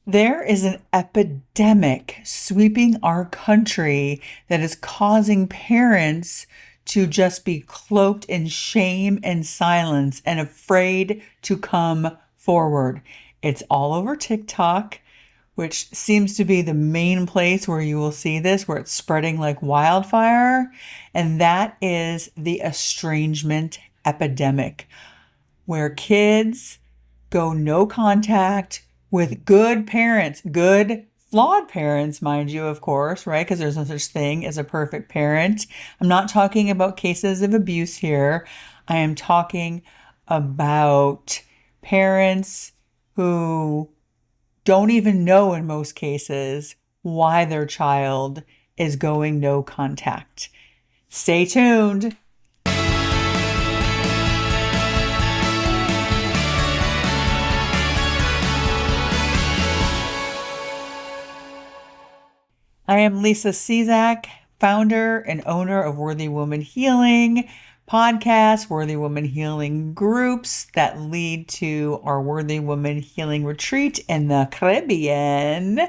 There is an epidemic sweeping our country that is causing parents to just be cloaked in shame and silence and afraid to come forward. It's all over TikTok, which seems to be the main place where you will see this, where it's spreading like wildfire. And that is the estrangement epidemic, where kids go no contact with good parents, good flawed parents, mind you, of course, right? Because there's no such thing as a perfect parent. I'm not talking about cases of abuse here. I am talking about parents who don't even know in most cases why their child is going no contact. Stay tuned. I am Lisa Czak, founder and owner of Worthy Woman Healing podcast, Worthy Woman Healing groups that lead to our Worthy Woman Healing retreat in the Caribbean.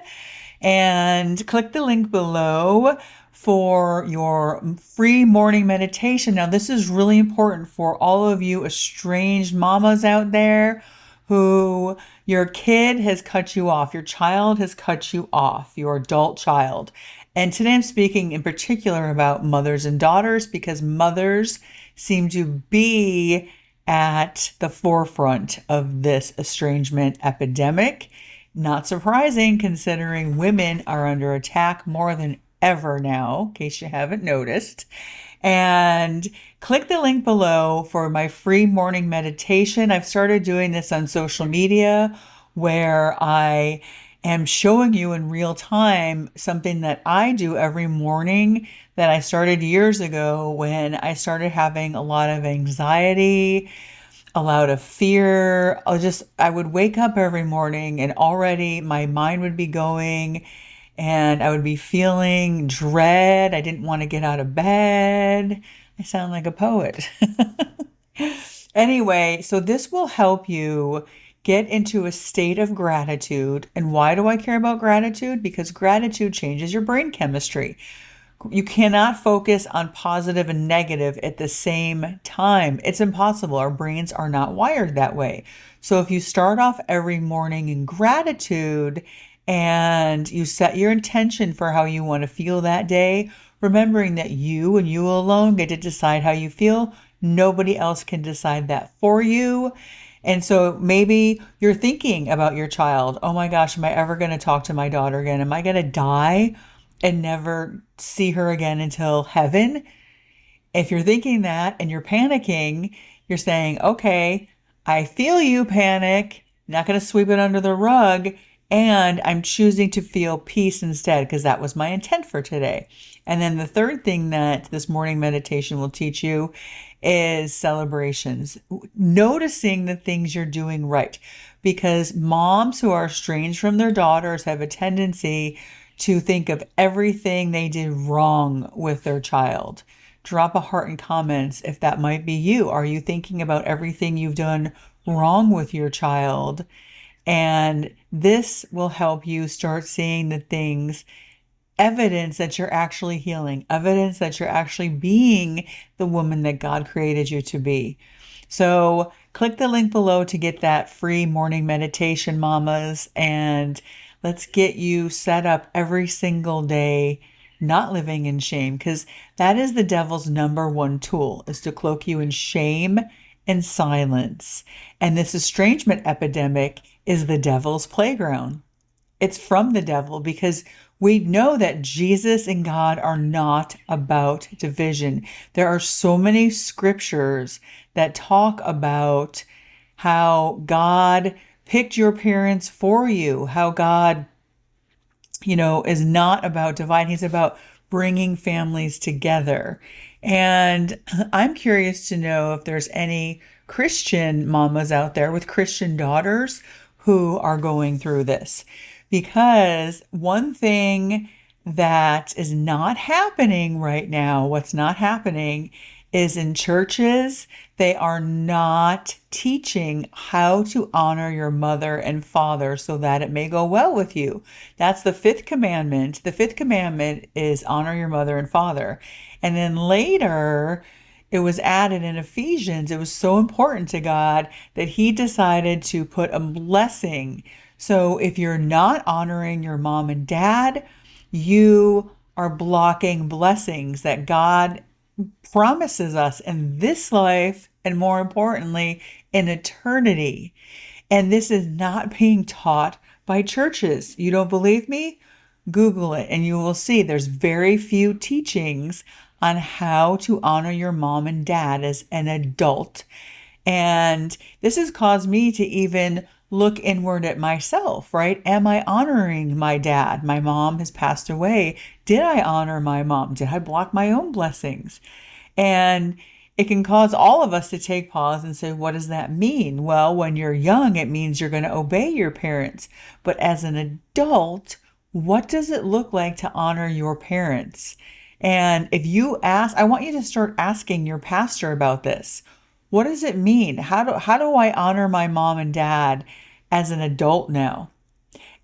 And click the link below for your free morning meditation. Now, this is really important for all of you estranged mamas out there who your kid has cut you off, your child has cut you off, your adult child. And today I'm speaking in particular about mothers and daughters because mothers seem to be at the forefront of this estrangement epidemic. Not surprising considering women are under attack more than ever now, in case you haven't noticed. And click the link below for my free morning meditation. I've started doing this on social media where I am showing you in real time something that I do every morning that I started years ago when I started having a lot of anxiety, a lot of fear. I would wake up every morning and already my mind would be going and I would be feeling dread. I didn't want to get out of bed. I sound like a poet. Anyway, so this will help you get into a state of gratitude. And why do I care about gratitude? Because gratitude changes your brain chemistry. You cannot focus on positive and negative at the same time. It's impossible. Our brains are not wired that way. So if you start off every morning in gratitude and you set your intention for how you want to feel that day, remembering that you and you alone get to decide how you feel, nobody else can decide that for you. And so maybe you're thinking about your child. Oh my gosh, am I ever going to talk to my daughter again? Am I going to die and never see her again until heaven? If you're thinking that and you're panicking, you're saying, okay, I feel you, panic, not going to sweep it under the rug. And I'm choosing to feel peace instead because that was my intent for today. And then the third thing that this morning meditation will teach you is celebrations, noticing the things you're doing right. Because moms who are estranged from their daughters have a tendency to think of everything they did wrong with their child. Drop a heart in comments if that might be you. Are you thinking about everything you've done wrong with your child? And this will help you start seeing the things, evidence that you're actually healing, evidence that you're actually being the woman that God created you to be. So click the link below to get that free morning meditation, mamas, and let's get you set up every single day, not living in shame, because that is the devil's number one tool, is to cloak you in shame and silence. And this estrangement epidemic is the devil's playground. It's from the devil because we know that Jesus and God are not about division. There are so many scriptures that talk about how God picked your parents for you, how God, is not about dividing. He's about bringing families together. And I'm curious to know if there's any Christian mamas out there with Christian daughters who are going through this. Because one thing that is not happening right now, what's not happening is in churches, they are not teaching how to honor your mother and father so that it may go well with you. That's the fifth commandment. The fifth commandment is honor your mother and father. And then later, it was added in Ephesians. It was so important to God that he decided to put a blessing. So if you're not honoring your mom and dad, you are blocking blessings that God promises us in this life and, more importantly, in eternity. And this is not being taught by churches. You don't believe me? Google it and you will see there's very few teachings on how to honor your mom and dad as an adult. And this has caused me to even look inward at myself, right? Am I honoring my dad? My mom has passed away. Did I honor my mom? Did I block my own blessings? And it can cause all of us to take pause and say, what does that mean? Well, when you're young, it means you're going to obey your parents. But as an adult, what does it look like to honor your parents? And if you ask, I want you to start asking your pastor about this. What does it mean? How do I honor my mom and dad as an adult now?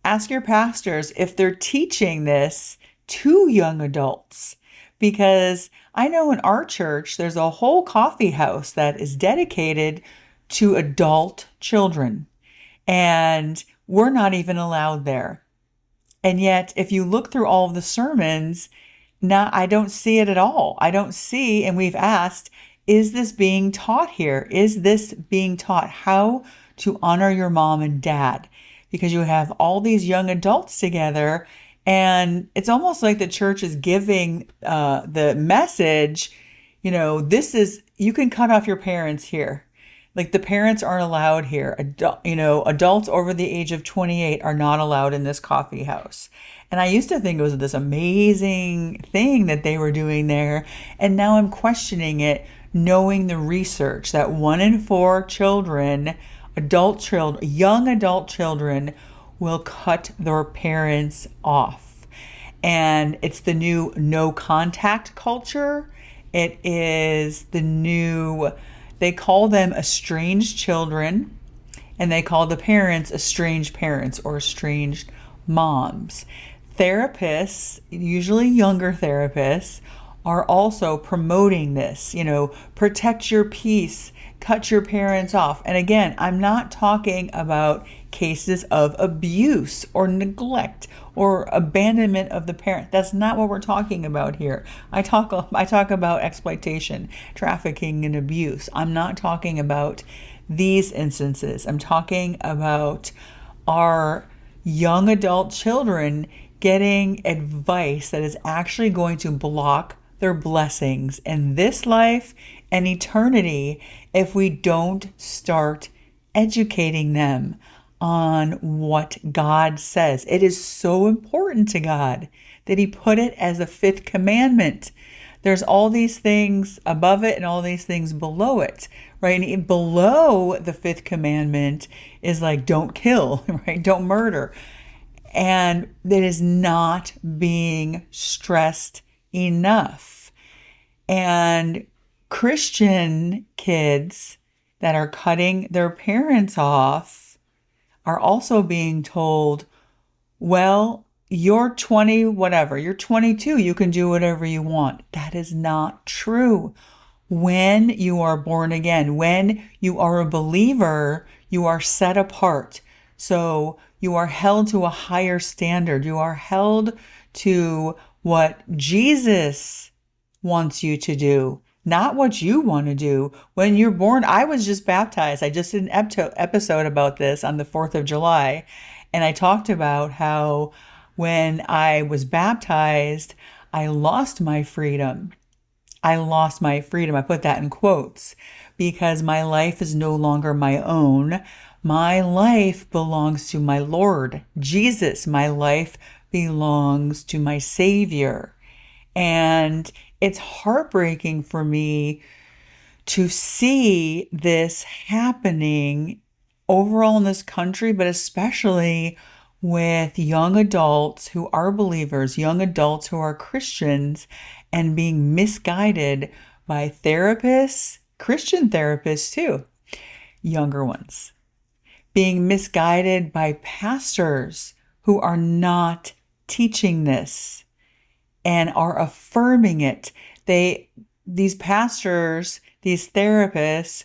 Ask your pastors if they're teaching this to young adults. Because I know in our church, there's a whole coffee house that is dedicated to adult children. And we're not even allowed there. And yet, if you look through all of the sermons, now I don't see it at all. I don't see, and we've asked, is this being taught here? Is this being taught how to honor your mom and dad? Because you have all these young adults together, and it's almost like the church is giving the message, you can cut off your parents here. Like the parents aren't allowed here. Adults over the age of 28 are not allowed in this coffee house. And I used to think it was this amazing thing that they were doing there. And now I'm questioning it, knowing the research that 1 in 4 children, young adult children, will cut their parents off. And it's the new no contact culture. It is the new, they call them estranged children, and they call the parents estranged parents or estranged moms. Therapists, usually younger therapists, are also promoting this, protect your peace, cut your parents off. And again, I'm not talking about cases of abuse or neglect or abandonment of the parent. That's not what we're talking about here. I talk about exploitation, trafficking, and abuse. I'm not talking about these instances. I'm talking about our young adult children getting advice that is actually going to block their blessings in this life and eternity if we don't start educating them on what God says. It is so important to God that he put it as a fifth commandment. There's all these things above it and all these things below it, right? And below the fifth commandment is like, don't kill, right? Don't murder. And that is not being stressed enough. And Christian kids that are cutting their parents off are also being told, well, you're 20, whatever, you're 22, you can do whatever you want. That is not true. When you are born again, when you are a believer, you are set apart. So you are held to a higher standard. You are held to what Jesus wants you to do, not what you want to do. When you're born, I was just baptized. I just did an episode about this on the 4th of July. And I talked about how when I was baptized, I lost my freedom. I lost my freedom. I put that in quotes because my life is no longer my own. My life belongs to my Lord, Jesus. My life belongs to my Savior. And it's heartbreaking for me to see this happening overall in this country, but especially with young adults who are believers, young adults who are Christians, and being misguided by therapists, Christian therapists too, younger ones, being misguided by pastors who are not teaching this and are affirming it. These pastors, these therapists,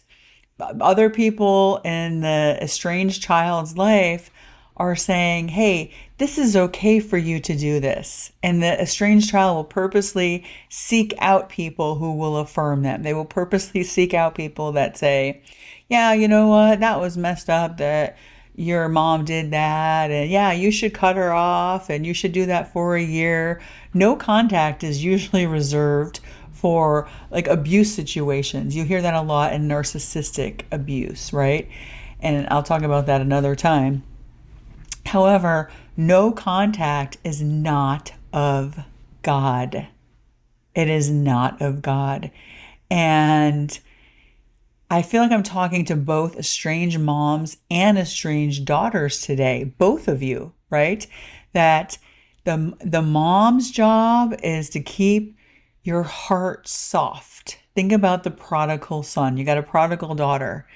other people in the estranged child's life are saying, hey, this is okay for you to do this. And the estranged child will purposely seek out people who will affirm them. They will purposely seek out people that say, yeah, you know what, that was messed up that your mom did that. And yeah, you should cut her off and you should do that for a year. No contact is usually reserved for like abuse situations. You hear that a lot in narcissistic abuse, right? And I'll talk about that another time. However, no contact is not of God. It is not of God. And I feel like I'm talking to both estranged moms and estranged daughters today, both of you, right? That the mom's job is to keep your heart soft. Think about the prodigal son. You got a prodigal daughter.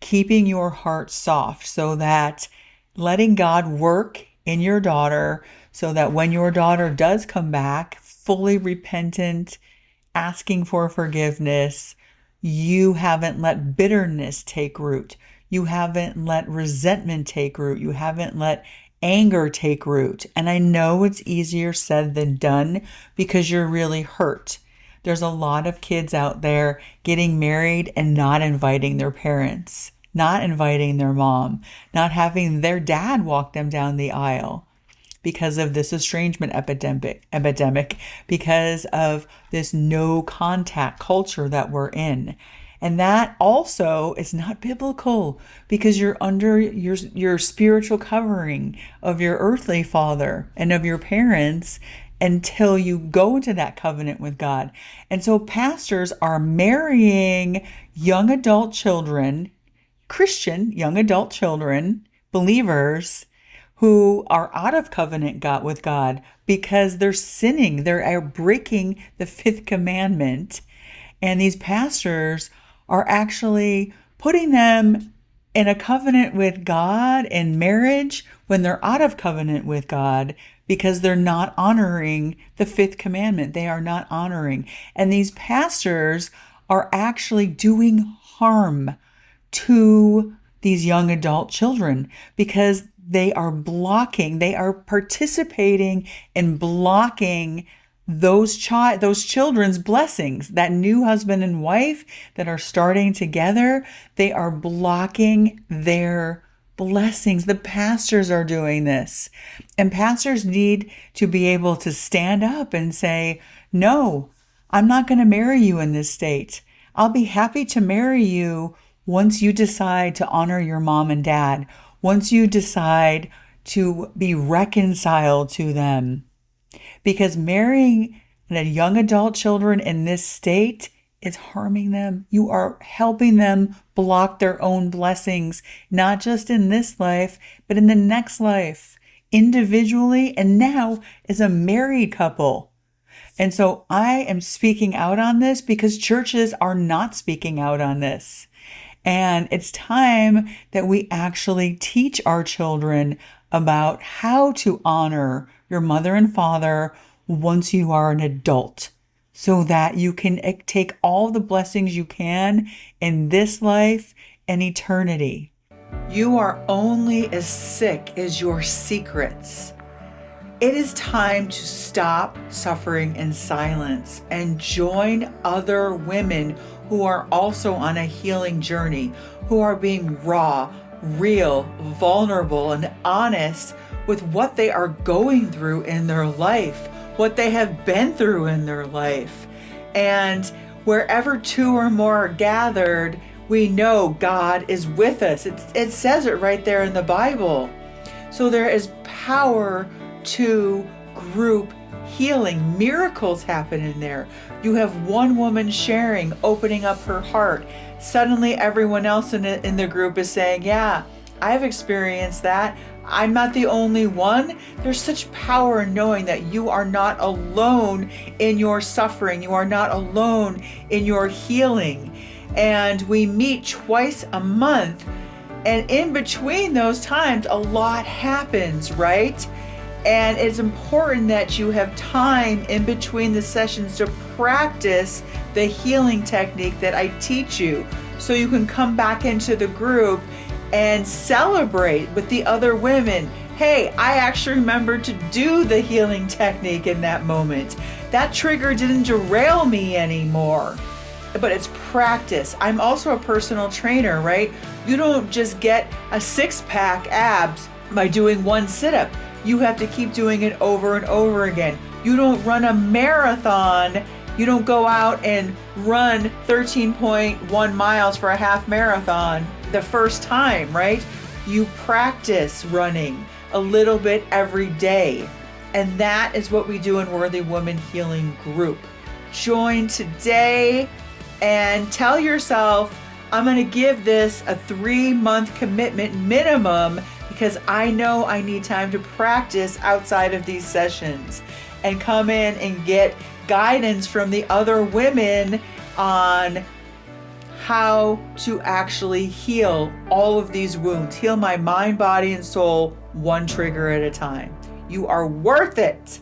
Keeping your heart soft so that letting God work in your daughter so that when your daughter does come back, fully repentant, asking for forgiveness, you haven't let bitterness take root. You haven't let resentment take root. You haven't let anger take root. And I know it's easier said than done because you're really hurt. There's a lot of kids out there getting married and not inviting their parents, not inviting their mom, not having their dad walk them down the aisle because of this estrangement epidemic, because of this no contact culture that we're in. And that also is not biblical because you're under your spiritual covering of your earthly father and of your parents until you go into that covenant with God. And so pastors are marrying young adult children, Christian young adult children, believers who are out of covenant with God because they're sinning. They're breaking the fifth commandment. And these pastors are actually putting them in a covenant with God in marriage when they're out of covenant with God because they're not honoring the fifth commandment. They are not honoring. And these pastors are actually doing harm to these young adult children because they are participating in blocking those children's blessings. That new husband and wife that are starting together, they are blocking their blessings. The pastors are doing this. And pastors need to be able to stand up and say, no, I'm not going to marry you in this state. I'll be happy to marry you once you decide to honor your mom and dad, once you decide to be reconciled to them. Because marrying the young adult children in this state is harming them. You are helping them block their own blessings, not just in this life, but in the next life, individually, and now as a married couple. And so I am speaking out on this because churches are not speaking out on this. And it's time that we actually teach our children about how to honor your mother and father once you are an adult, so that you can take all the blessings you can in this life and eternity. You are only as sick as your secrets. It is time to stop suffering in silence and join other women who are also on a healing journey, who are being raw, real, vulnerable, and honest with what they are going through in their life, what they have been through in their life. And wherever two or more are gathered, we know God is with us. It says it right there in the Bible. So there is power to group healing. Miracles happen in there. You have one woman sharing, opening up her heart. Suddenly everyone else in the group is saying, yeah, I've experienced that. I'm not the only one. There's such power in knowing that you are not alone in your suffering. You are not alone in your healing. And we meet twice a month. And in between those times, a lot happens, right? And it's important that you have time in between the sessions to practice the healing technique that I teach you, so you can come back into the group and celebrate with the other women. Hey, I actually remembered to do the healing technique in that moment. That trigger didn't derail me anymore. But it's practice. I'm also a personal trainer, right? You don't just get a six-pack abs by doing one sit-up. You have to keep doing it over and over again. You don't run a marathon. You don't go out and run 13.1 miles for a half marathon the first time, right? You practice running a little bit every day. And that is what we do in Worthy Woman Healing Group. Join today and tell yourself, I'm going to give this a 3-month commitment minimum, because I know I need time to practice outside of these sessions, and come in and get guidance from the other women on how to actually heal all of these wounds, heal my mind, body, and soul one trigger at a time. You are worth it.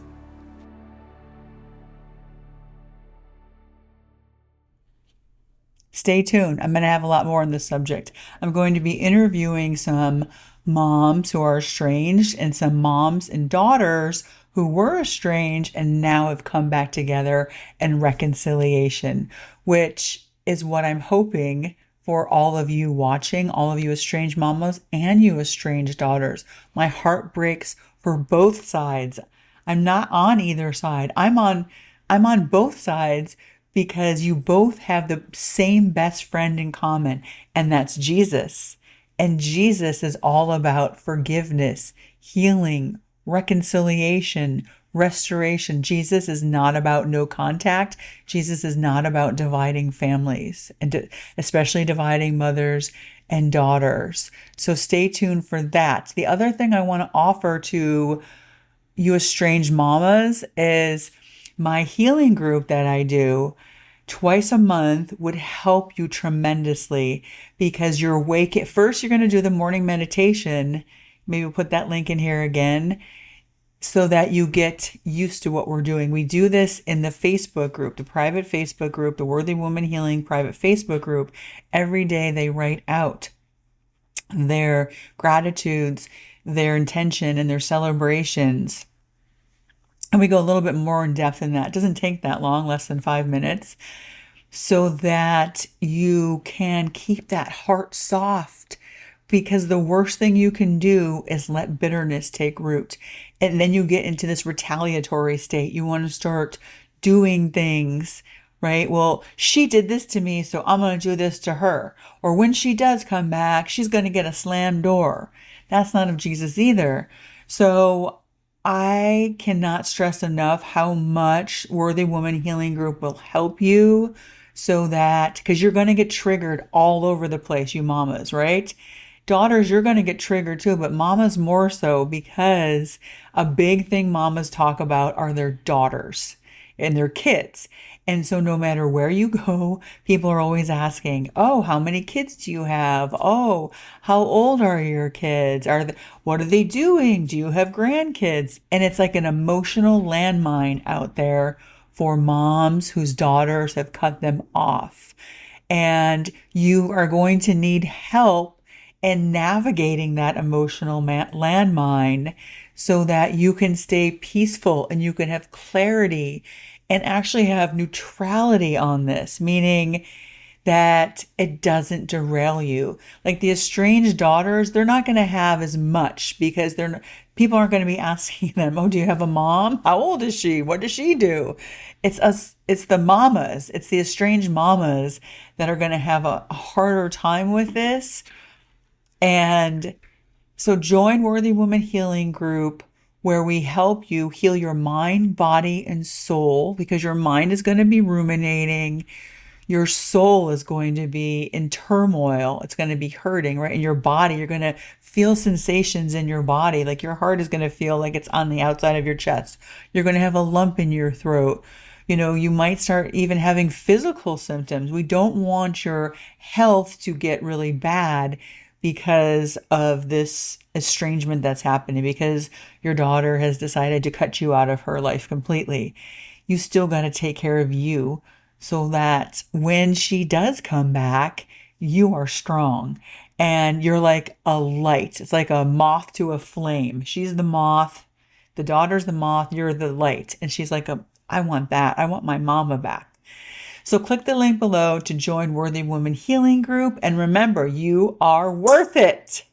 Stay tuned. I'm going to have a lot more on this subject. I'm going to be interviewing some moms who are estranged and some moms and daughters who were estranged and now have come back together in reconciliation, which is what I'm hoping for all of you watching, all of you estranged mamas and you estranged daughters. My heart breaks for both sides. I'm not on either side. I'm on both sides, because you both have the same best friend in common, and that's Jesus. And Jesus is all about forgiveness, healing, reconciliation, restoration. Jesus is not about no contact. Jesus is not about dividing families, and especially dividing mothers and daughters. So stay tuned for that. The other thing I want to offer to you estranged mamas is my healing group that I do twice a month would help you tremendously, because you're awake. At first, you're going to do the morning meditation. Maybe we'll put that link in here again so that you get used to what we're doing. We do this in the Facebook group, the private Facebook group, the Worthy Woman Healing private Facebook group. Every day they write out their gratitudes, their intention, and their celebrations. And we go a little bit more in depth in that. It doesn't take that long, less than 5 minutes, so that you can keep that heart soft, because the worst thing you can do is let bitterness take root. And then you get into this retaliatory state. You want to start doing things, right? Well, she did this to me, so I'm going to do this to her. Or when she does come back, she's going to get a slammed door. That's not of Jesus either. So I cannot stress enough how much Worthy Woman Healing Group will help you, so that, because you're going to get triggered all over the place, you mamas, right? Daughters, you're going to get triggered too, but mamas more so, because a big thing mamas talk about are their daughters and their kids. And so no matter where you go, people are always asking, oh, how many kids do you have? Oh, how old are your kids? What are they doing? Do you have grandkids? And it's like an emotional landmine out there for moms whose daughters have cut them off. And you are going to need help in navigating that emotional landmine, so that you can stay peaceful and you can have clarity and actually have neutrality on this, meaning that it doesn't derail you. Like the estranged daughters, they're not going to have as much, because people aren't going to be asking them, oh, do you have a mom? How old is she? What does she do? It's us, it's the mamas, it's the estranged mamas that are going to have a harder time with this. And so join Worthy Woman Healing Group, where we help you heal your mind, body, and soul, because your mind is going to be ruminating. Your soul is going to be in turmoil. It's going to be hurting, right? In your body, you're going to feel sensations in your body. Like your heart is going to feel like it's on the outside of your chest. You're going to have a lump in your throat. You might start even having physical symptoms. We don't want your health to get really bad because of this estrangement that's happening, because your daughter has decided to cut you out of her life completely. You still got to take care of you so that when she does come back, you are strong and you're like a light. It's like a moth to a flame. She's the moth, the daughter's the moth, you're the light. And she's like, I want that. I want my mama back. So click the link below to join Worthy Woman Healing Group. And remember, you are worth it.